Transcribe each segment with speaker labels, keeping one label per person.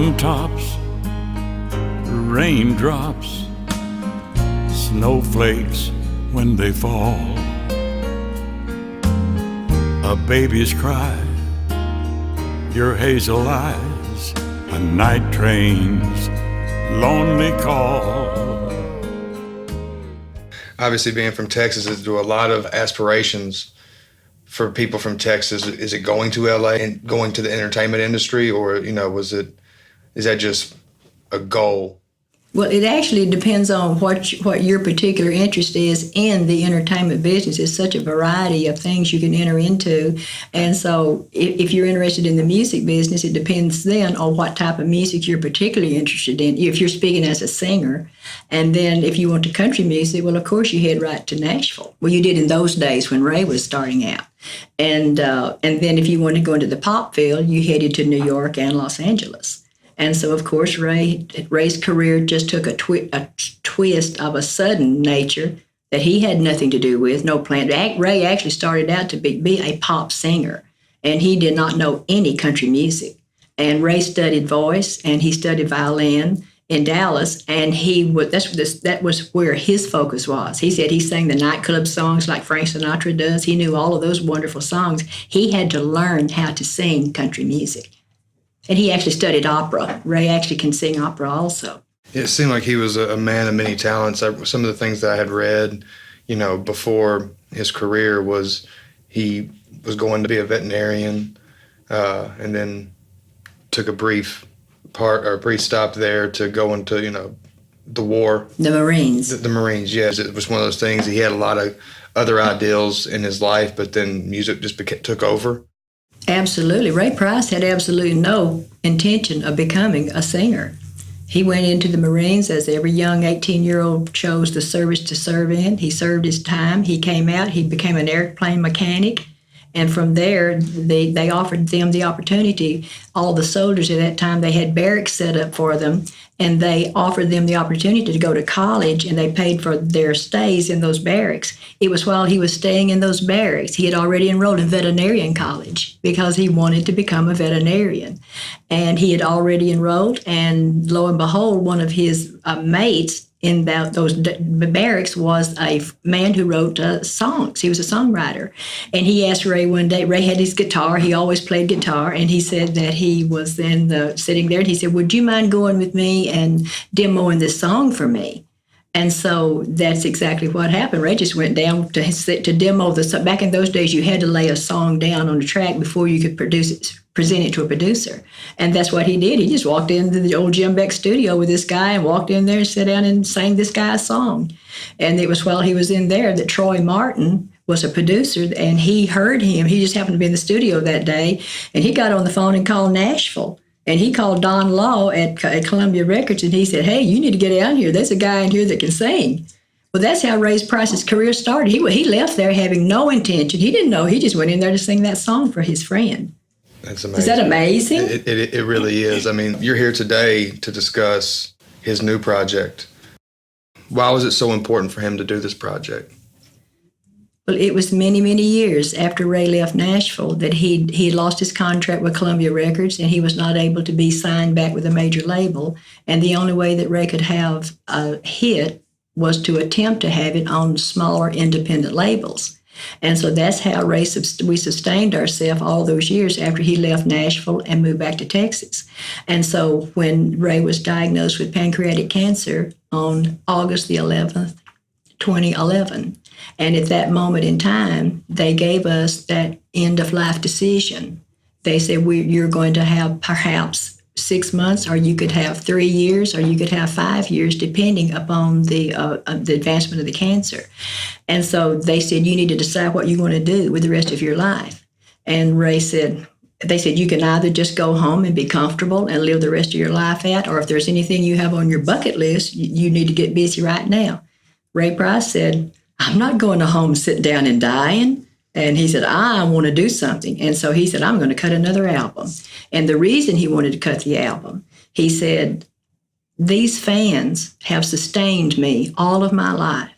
Speaker 1: mountaintops, raindrops, snowflakes when they fall, a baby's cry, your hazel eyes, a night train's lonely call.
Speaker 2: Obviously, being from Texas, there's a lot of aspirations for people from Texas. Is it going to LA and going to the entertainment industry, or is that just a goal?
Speaker 3: Well, it actually depends on what your particular interest is in the entertainment business. There's such a variety of things you can enter into. And so if you're interested in the music business, it depends then on what type of music you're particularly interested in, if you're speaking as a singer. And then if you want to country music, well, of course, you head right to Nashville. Well, you did in those days when Ray was starting out. And then if you want to go into the pop field, you headed to New York and Los Angeles. And so, of course, Ray's career just took a twist of a sudden nature that he had nothing to do with, no plan. Ray actually started out to be a pop singer, and he did not know any country music. And Ray studied voice, and he studied violin in Dallas, and that was where his focus was. He said he sang the nightclub songs like Frank Sinatra does. He knew all of those wonderful songs. He had to learn how to sing country music. And he actually studied opera. Ray actually can sing opera also.
Speaker 2: It seemed like he was a man of many talents. Some of the things that I had read, before his career was he was going to be a veterinarian, and then took a brief stop there to go into, the war.
Speaker 3: The Marines.
Speaker 2: The Marines, yes. It was one of those things. He had a lot of other ideals in his life, but then music just took over.
Speaker 3: Absolutely. Ray Price had absolutely no intention of becoming a singer. He went into the Marines as every young 18-year-old chose the service to serve in. He served his time. He came out. He became an airplane mechanic. And from there, they offered them the opportunity. All the soldiers at that time, they had barracks set up for them, and they offered them the opportunity to go to college, and they paid for their stays in those barracks. It was while he was staying in those barracks. He had already enrolled in veterinarian college because he wanted to become a veterinarian. And he had already enrolled, and lo and behold, one of his mates in those barracks was a man who wrote songs. He was a songwriter. And he asked Ray one day, Ray had his guitar, he always played guitar, and he said that he was then sitting there, and he said, would you mind going with me and demoing this song for me? And so that's exactly what happened. Ray just went down to demo the song. Back in those days, you had to lay a song down on a track before you could present it to a producer. And that's what he did. He just walked into the old Jim Beck studio with this guy and walked in there and sat down and sang this guy's song. And it was while he was in there that Troy Martin was a producer, and he heard him. He just happened to be in the studio that day, and he got on the phone and called Nashville. And he called Don Law at Columbia Records, and he said, hey, you need to get down here. There's a guy in here that can sing. Well, that's how Ray Price's career started. He left there having no intention. He didn't know. He just went in there to sing that song for his friend.
Speaker 2: That's amazing.
Speaker 3: Is that amazing?
Speaker 2: It really is. I mean, you're here today to discuss his new project. Why was it so important for him to do this project?
Speaker 3: Well, it was many, many years after Ray left Nashville that he lost his contract with Columbia Records, and he was not able to be signed back with a major label. And the only way that Ray could have a hit was to attempt to have it on smaller independent labels. And so that's how we sustained ourselves all those years after he left Nashville and moved back to Texas. And so when Ray was diagnosed with pancreatic cancer on August the 11th, 2011, and at that moment in time, they gave us that end-of-life decision. They said, you're going to have perhaps 6 months, or you could have 3 years, or you could have 5 years, depending upon the advancement of the cancer. And so they said, you need to decide what you want to do with the rest of your life. And Ray said, they said, you can either just go home and be comfortable and live the rest of your life out, or if there's anything you have on your bucket list, you need to get busy right now. Ray Price said, I'm not going to home sitting down and dying. And he said, I want to do something. And so he said, I'm going to cut another album. And the reason he wanted to cut the album, he said, these fans have sustained me all of my life.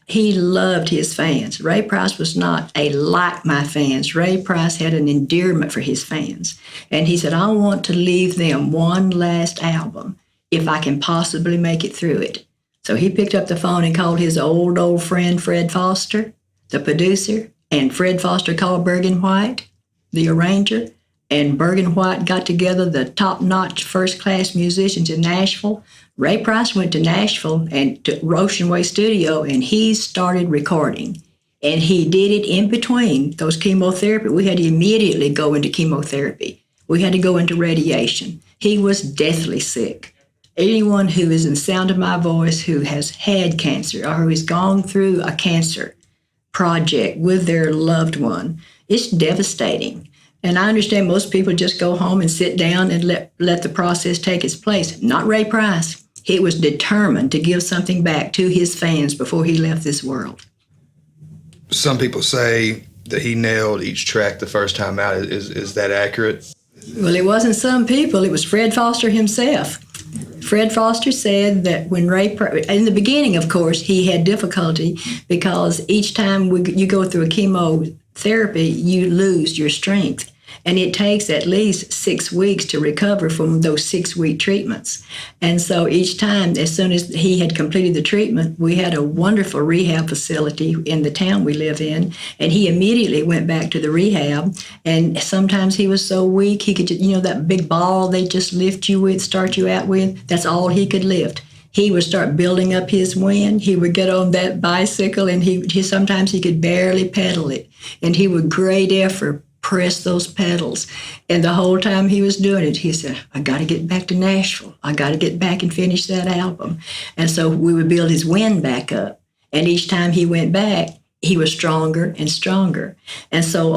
Speaker 3: He loved his fans. Ray Price was not a like my fans. Ray Price had an endearment for his fans. And he said, I want to leave them one last album if I can possibly make it through it. So he picked up the phone and called his old friend Fred Foster, the producer, and Fred Foster called Bergen White, the arranger, and Bergen White got together the top-notch first-class musicians in Nashville. Ray Price went to Nashville and to Ocean Way Studio, and he started recording. And he did it in between those chemotherapy. We had to immediately go into chemotherapy. We had to go into radiation. He was deathly sick. Anyone who is in the sound of my voice who has had cancer or who has gone through a cancer project with their loved one, it's devastating. And I understand most people just go home and sit down and let the process take its place. Not Ray Price. He was determined to give something back to his fans before he left this world.
Speaker 2: Some people say that he nailed each track the first time out. Is that accurate?
Speaker 3: Well, it wasn't some people. It was Fred Foster himself. Fred Foster said that when in the beginning, of course, he had difficulty because each time you go through a chemotherapy, you lose your strength. And it takes at least 6 weeks to recover from those 6-week treatments. And so each time, as soon as he had completed the treatment, we had a wonderful rehab facility in the town we live in. And he immediately went back to the rehab. And sometimes he was so weak, he could, that big ball they just lift you with, start you out with, that's all he could lift. He would start building up his wind. He would get on that bicycle, and he sometimes he could barely pedal it. And he would great effort press those pedals. And the whole time he was doing it, he said, I got to get back to Nashville. I got to get back and finish that album. And so we would build his wind back up. And each time he went back, he was stronger and stronger. And so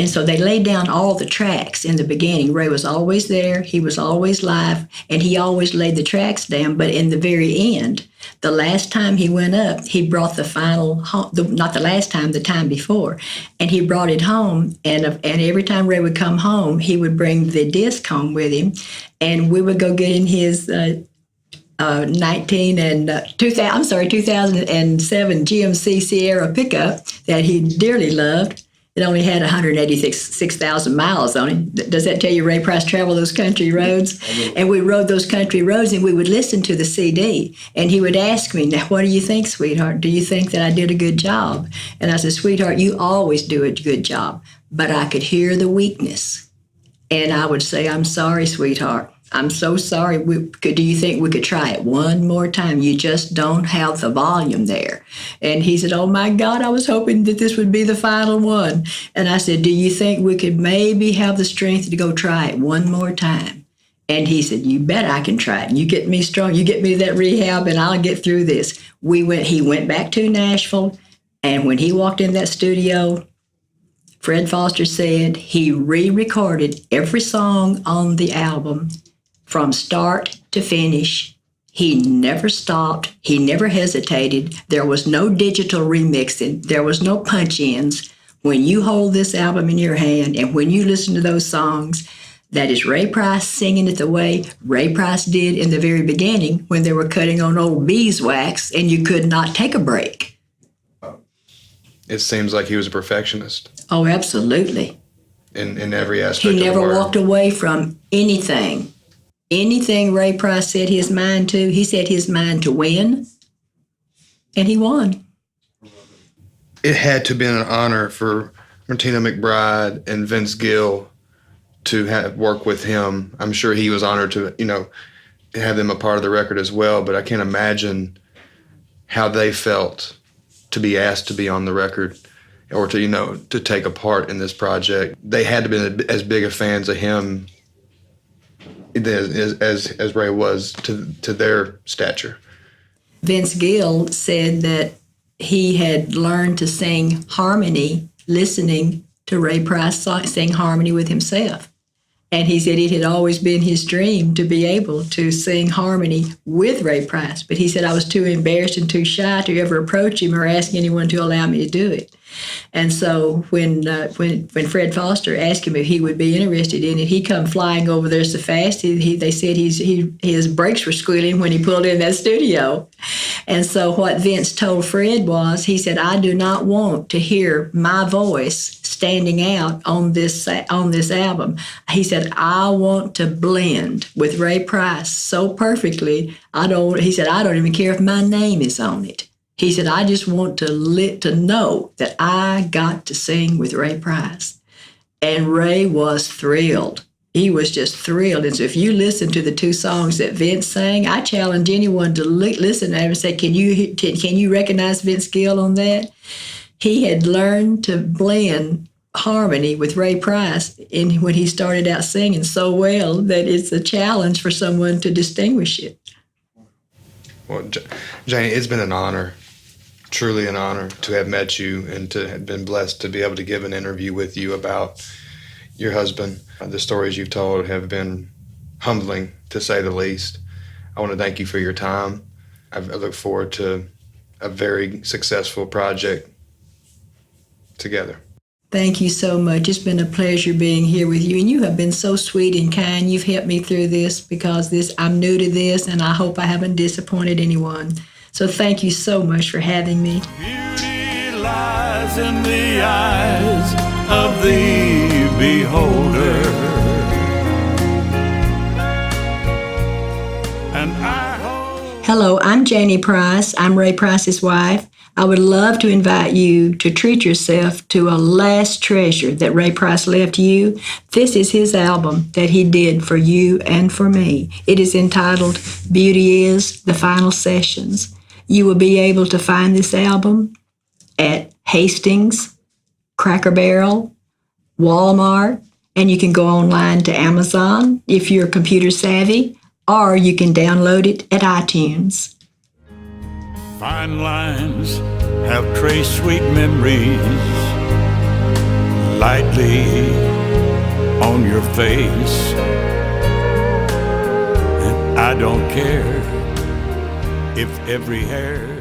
Speaker 3: so they laid down all the tracks in the beginning. Ray was always there. He was always live, and he always laid the tracks down. But in the very end, the last time he went up, he brought the final home, not the last time, the time before, and he brought it home. And every time Ray would come home, he would bring the disc home with him, and we would go get in his 2007 GMC Sierra pickup that he dearly loved. It only had 186,000 miles on it. Does that tell you Ray Price traveled those country roads? And we rode those country roads, and we would listen to the CD. And he would ask me, now, what do you think, sweetheart? Do you think that I did a good job? And I said, sweetheart, you always do a good job. But I could hear the weakness. And I would say, I'm sorry, sweetheart. I'm so sorry. Do you think we could try it one more time? You just don't have the volume there. And he said, oh, my God, I was hoping that this would be the final one. And I said, do you think we could maybe have the strength to go try it one more time? And he said, you bet I can try it. You get me strong. You get me to that rehab, and I'll get through this. He went back to Nashville, and when he walked in that studio, Fred Foster said he re-recorded every song on the album from start to finish. He never stopped. He never hesitated. There was no digital remixing. There was no punch-ins. When you hold this album in your hand and when you listen to those songs, that is Ray Price singing it the way Ray Price did in the very beginning when they were cutting on old beeswax and you could not take a break.
Speaker 2: It seems like he was a perfectionist.
Speaker 3: Oh, absolutely.
Speaker 2: In every aspect
Speaker 3: He
Speaker 2: of the
Speaker 3: never
Speaker 2: word.
Speaker 3: walked away from anything. Anything Ray Price set his mind to, he set his mind to win, and he won.
Speaker 2: It had to have been an honor for Martina McBride and Vince Gill to have work with him. I'm sure he was honored to, have them a part of the record as well, but I can't imagine how they felt to be asked to be on the record or to take a part in this project. They had to be as big of fans of him as Ray was to their stature.
Speaker 3: Vince Gill said that he had learned to sing harmony listening to Ray Price sing harmony with himself. And he said it had always been his dream to be able to sing harmony with Ray Price. But he said I was too embarrassed and too shy to ever approach him or ask anyone to allow me to do it. And so when Fred Foster asked him if he would be interested in it, he come flying over there so fast. They said his brakes were squealing when he pulled in that studio. And so what Vince told Fred was, he said, I do not want to hear my voice standing out on this album. He said, I want to blend with Ray Price so perfectly. He said, I don't even care if my name is on it. He said, I just want to know that I got to sing with Ray Price. And Ray was thrilled. He was just thrilled. And so if you listen to the two songs that Vince sang, I challenge anyone to listen to him and say, can you recognize Vince Gill on that? He had learned to blend harmony with Ray Price when he started out singing so well that it's a challenge for someone to distinguish it.
Speaker 2: Well, Janie, it's been an honor, truly an honor to have met you and to have been blessed to be able to give an interview with you about your husband. The stories you've told have been humbling, to say the least. I want to thank you for your time. I look forward to a very successful project together.
Speaker 3: Thank you so much. It's been a pleasure being here with you, and you have been so sweet and kind. You've helped me through this because I'm new to this, and I hope I haven't disappointed anyone. So thank you so much for having me.
Speaker 1: Beauty lies in the eyes of the beholder, and I hope...
Speaker 3: Hello, I'm Janie Price. I'm Ray Price's wife. I would love to invite you to treat yourself to a last treasure that Ray Price left you. This is his album that he did for you and for me. It is entitled Beauty Is the Final Sessions. You will be able to find this album at Hastings, Cracker Barrel, Walmart, and you can go online to Amazon if you're computer savvy, or you can download it at iTunes.
Speaker 1: Fine lines have traced sweet memories lightly on your face, and I don't care if every hair